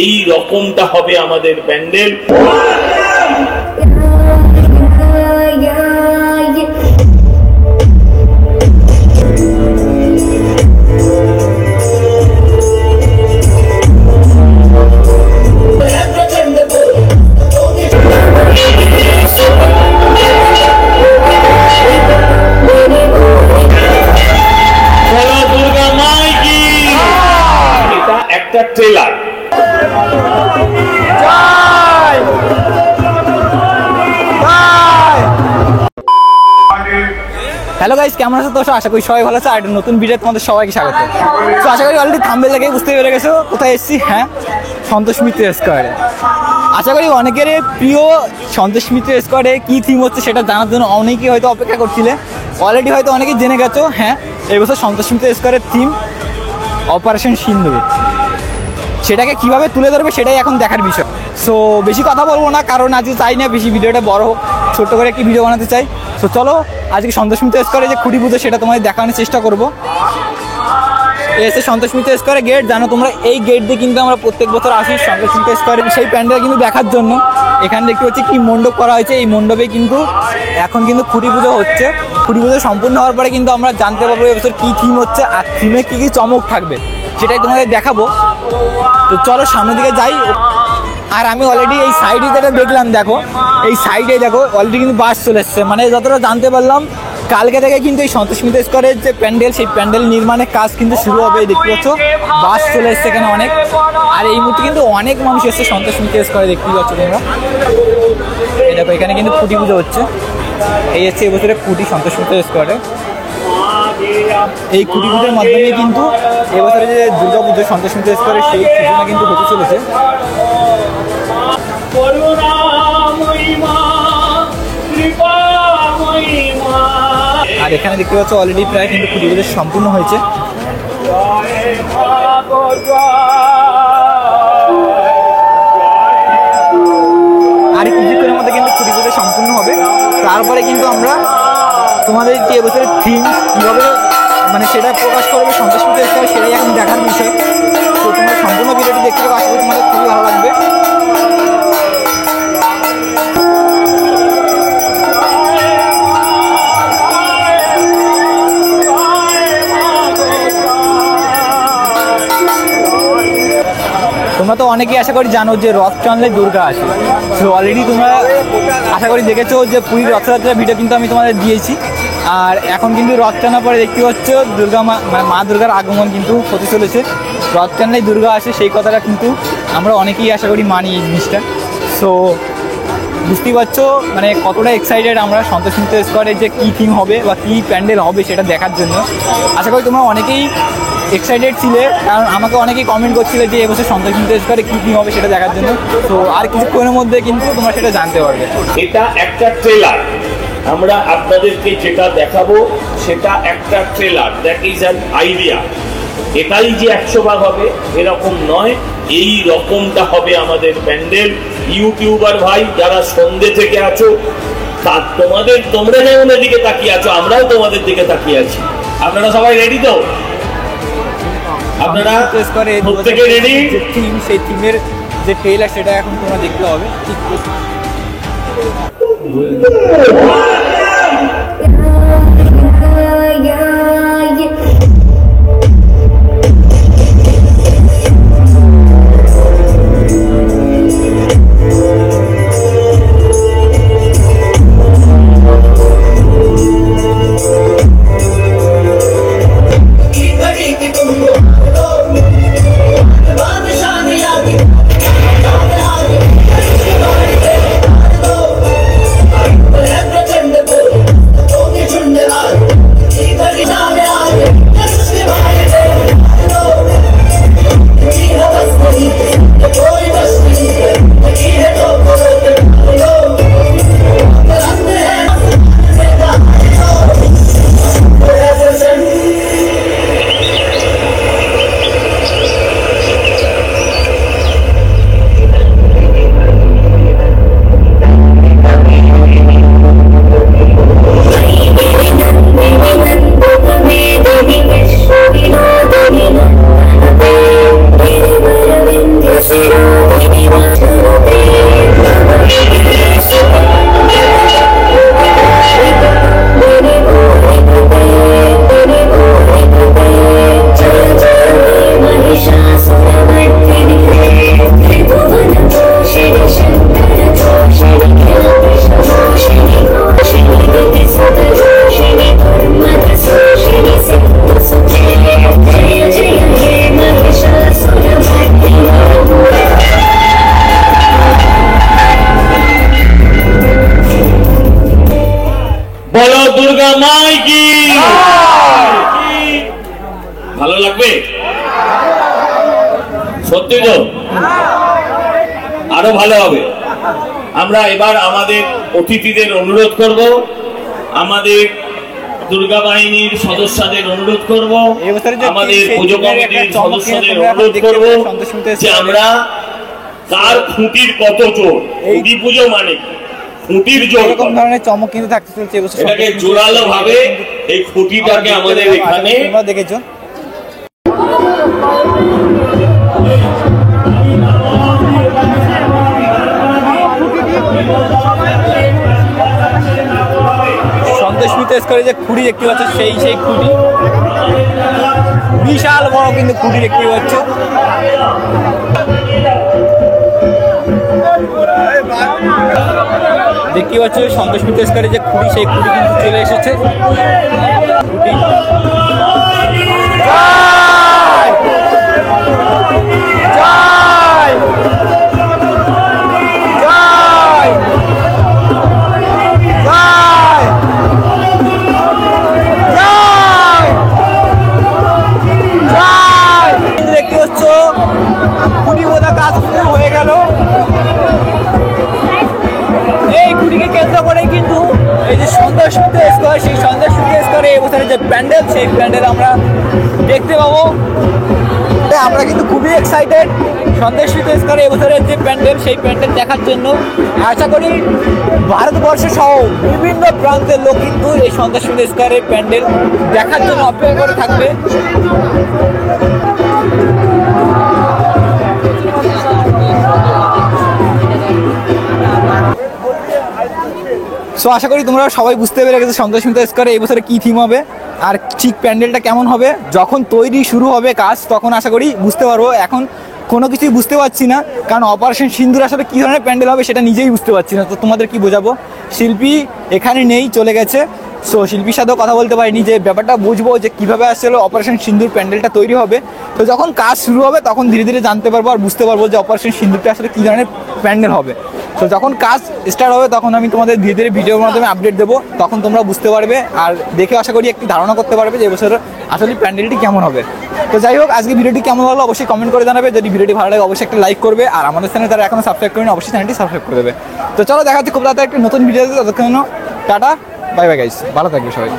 এই রকমটা হবে আমাদের প্যান্ডেল। একটা ট্রেলার। হ্যালো গাইস, কেমন আছো? তো আশা করি সবাই ভালো আছে। আর নতুন ভিডিও তোমাদের সবাইকে স্বাগত। তো আশা করি অলরেডি থাম্বনেল দেখে বুঝতে পেরে গেছো কোথায় এসেছি। হ্যাঁ, সন্তোষ মিত্র স্কোয়ারে। আশা করি অনেকের প্রিয় সন্তোষ মিত্র স্কোয়ারে কী থিম হচ্ছে সেটা জানার জন্য অনেকেই হয়তো অপেক্ষা করছিলে। অলরেডি হয়তো অনেকেই জেনে গেছো। হ্যাঁ, এবছর সন্তোষ মিত্র স্কোয়ারের থিম অপারেশন সিন্দুর। সেটাকে কীভাবে তুলে ধরবে সেটাই এখন দেখার বিষয়। সো বেশি কথা বলবো না, কারণ আজকে চাই না বেশি ভিডিওটা বড় হোক, ছোট্ট করে একটি ভিডিও বানাতে চাই। তো চলো আজকে সন্তোষ মিত্র স্কোয়ারে যে খুঁটি পুজো সেটা তোমাদের দেখানোর চেষ্টা করবো। এসে সন্তোষ মিত্র স্কোয়ারে গেট, জানো তোমরা এই গেট দিয়ে কিন্তু আমরা প্রত্যেক বছর আসি সন্তোষ মিত্র স্কোয়ারে সেই প্যান্ডেল কিন্তু দেখার জন্য। এখানে দেখতে হচ্ছে কি মণ্ডপ করা হয়েছে, এই মণ্ডপে কিন্তু এখন কিন্তু খুঁটি পুজো হচ্ছে। খুঁটি পুজো সম্পূর্ণ হওয়ার পরে কিন্তু আমরা জানতে পারবো এবছর কী থিম হচ্ছে আর থিমে কী কী চমক থাকবে সেটাই তোমাদের দেখাবো। তো চলো সামনের দিকে যাই। আর আমি অলরেডি এই সাইডে যেটা দেখলাম, দেখো এই সাইডে দেখো অলরেডি কিন্তু বাস চলে এসছে। মানে যতটা জানতে পারলাম কালকে থেকে কিন্তু এই সন্তোষ মিত্র স্কোয়ারের যে প্যান্ডেল সেই প্যান্ডেল নির্মাণের কাজ কিন্তু শুরু হবে। দেখতে পাচ্ছ বাস চলে এসছে এখানে অনেক। আর এই মুহূর্তে কিন্তু অনেক মানুষ এসছে সন্তোষ মিত্র স্কোয়ারে, দেখতেই পাচ্ছ তোমরা। এই দেখো এখানে কিন্তু খুঁটি পুজো হচ্ছে। এই হচ্ছে এবছরে খুঁটি সন্তোষ মিত্র স্কোয়ারে। এই খুঁটি পুজোর মাধ্যমে কিন্তু এবছরে যে দুর্গা পুজো সন্তোষ মিত্র স্কোয়ারে সেই সূচনা কিন্তু হতে চলেছে। আর এখানে দেখতে পাচ্ছ অলরেডি প্রায় কিন্তু খুঁটি পুজো সম্পূর্ণ হয়েছে। আর কিছুক্ষণের মধ্যে কিন্তু খুঁটি পুজো সম্পূর্ণ হবে। তারপরে কিন্তু আমরা তোমাদের যে এবছরের থিম কীভাবে মানে সেটা প্রকাশ করবে সন্তোষ মিত্র স্কোয়ারে সেটাই এখন দেখার বিষয়। তো তোমরা সম্পূর্ণ ভিডিওটি দেখতে পাবো, আশা করি তোমাদের খুবই ভালো লাগবে। তোমরা তো অনেকেই আশা করি জানো যে রথ টানলে দুর্গা আসে। তো অলরেডি তোমরা আশা করি দেখেছো যে পুরীর রথযাত্রার ভিডিও কিন্তু আমি তোমাদের দিয়েছি। আর এখন কিন্তু রথ টানার পরে দেখতে পাচ্ছ দুর্গা মা মানে মা দুর্গার আগমন কিন্তু হতে চলেছে। রথ টানলেই দুর্গা আসে সেই কথাটা কিন্তু আমরা অনেকেই আশা করি মানি এই জিনিসটা। সো বুঝতেই পারছো মানে কতটা এক্সাইটেড আমরা সন্তোষ মিত্র স্কোয়ারের যে কী থিম হবে বা কী প্যান্ডেল হবে সেটা দেখার জন্য। আশা করি তোমরা অনেকেই এক্সাইটেড ছিলে, কারণ আমাকে অনেকেই কমেন্ট করছিলে যে এবছর সন্তোষ মিত্র স্কোয়ারে কী থিম হবে সেটা দেখার জন্য। তো আর কিছুক্ষণের মধ্যে কিন্তু তোমরা সেটা জানতে পারবে। এটা একটা ট্রেলার, আমরা আপনাদেরকে যেটা দেখাবো সেটা একটা trailer, that is an idea. এটাই যে 100 ভাগ হবে এরকম নয়, এই রকমটা হবে আমাদের প্যান্ডেল। ইউটিউবার ভাই যারা সন্ধ্যে থেকে আছো, তোমরা যেমন এদিকে তাকিয়ে আছো আমরাও তোমাদের দিকে তাকিয়ে আছি। আপনারা সবাই রেডি তো? আপনারা প্রত্যেকে রেডি? থিম সেই থিমের যে ট্রেলার সেটা এখন তোমরা দেখতে হবে। Pretend তো? আরো ভালো হবে। আমরা এবার আমাদের অতিথিদের অনুরোধ করব, আমাদের দুর্গা বাহিনীর সদস্যদের অনুরোধ করব, আমাদের পুজো কমিটির সদস্যদের অনুরোধ করব যে আমরা কার খুঁটির কত জোর, খুঁটি পুজো মানে খুঁটির জোর, এরকম ধরনের চমক কিন্তু থাকতে চলছে এবছর। এটাকে জোরালো ভাবে এই খুঁটিটাকে আমাদের এখানে দেখেছো। সন্তোষ মিত্র স্কোয়ারে যে খুঁটি দেখতে পাচ্ছ সেই খুঁটি বিশাল বড় কিন্তু খুঁটি দেখতে পাচ্ছ। দেখতে পাচ্ছ সন্তোষ মিত্র স্কোয়ারে যে খুঁটি সেই খুঁটি কিন্তু চলে এসেছে। দেখতে পাচ্ছ খুঁটি বোঝা কাজ হয়ে গেল। এই খুঁটিকে কেন্দ্র করে কিন্তু এই যে সন্তোষ মিত্র স্কোয়ার, সেই সন্তোষ মিত্র স্কোয়ারে এবছরের যে প্যান্ডেল, সেই প্যান্ডেল আমরা দেখতে পাবো। আমরা কিন্তু খুবই এক্সাইটেড সন্তোষ মিত্র স্কোয়ারে এবছরের যে প্যান্ডেল, সেই প্যান্ডেল দেখার জন্য। আশা করি ভারতবর্ষ সহ বিভিন্ন প্রান্তের লোক কিন্তু এই সন্তোষ মিত্র স্কোয়ারের প্যান্ডেল দেখার জন্য অপেক্ষা করে থাকবে। সো আশা করি তোমরা সবাই বুঝতে পেরে গেছো সন্তোষ মিত্র স্কোয়ারে এই বছরে কী থিম হবে আর ঠিক প্যান্ডেলটা কেমন হবে। যখন তৈরি শুরু হবে কাজ তখন আশা করি বুঝতে পারবো। এখন কোনো কিছুই বুঝতে পারছি না, কারণ অপারেশন সিন্দুর আসলে কী ধরনের প্যান্ডেল হবে সেটা নিজেই বুঝতে পারছি না। তো তোমাদের কি বোঝাবো, শিল্পী এখানে নেই, চলে গেছে। সো শিল্পীর সাথেও কথা বলতে পারিনি যে ব্যাপারটা বুঝবো যে কীভাবে আসলে অপারেশন সিন্দুর প্যান্ডেলটা তৈরি হবে। তো যখন কাজ শুরু হবে তখন ধীরে ধীরে জানতে পারবো আর বুঝতে পারবো যে অপারেশন সিন্দুরটা আসলে কী ধরনের প্যান্ডেল হবে। তো যখন কাজ স্টার্ট হবে তখন আমি তোমাদের ধীরে ধীরে ভিডিওর মাধ্যমে আপডেট দেবো, তখন তোমরা বুঝতে পারবে আর দেখে আশা করি একটি ধারণা করতে পারবে যে এবছর আসলে প্যান্ডেলটি কেমন হবে। তো যাই হোক, আজকে ভিডিওটি কেমন হলো অবশ্যই কমেন্ট করে জানাবে। যদি ভিডিওটি ভালো লাগে অবশ্যই একটা লাইক করবে, আর আমাদের চ্যানেল তারা এখনো সাবস্ক্রাইব করেনি অবশ্যই চ্যানেলটি সাবস্ক্রাইব করে দেবে। তো চলো দেখা হচ্ছে খুব তাড়াতাড়ি একটি নতুন ভিডিওতে, ততক্ষণ টাটা, বাই বাই গাইস, ভালো থাকবে সবাই।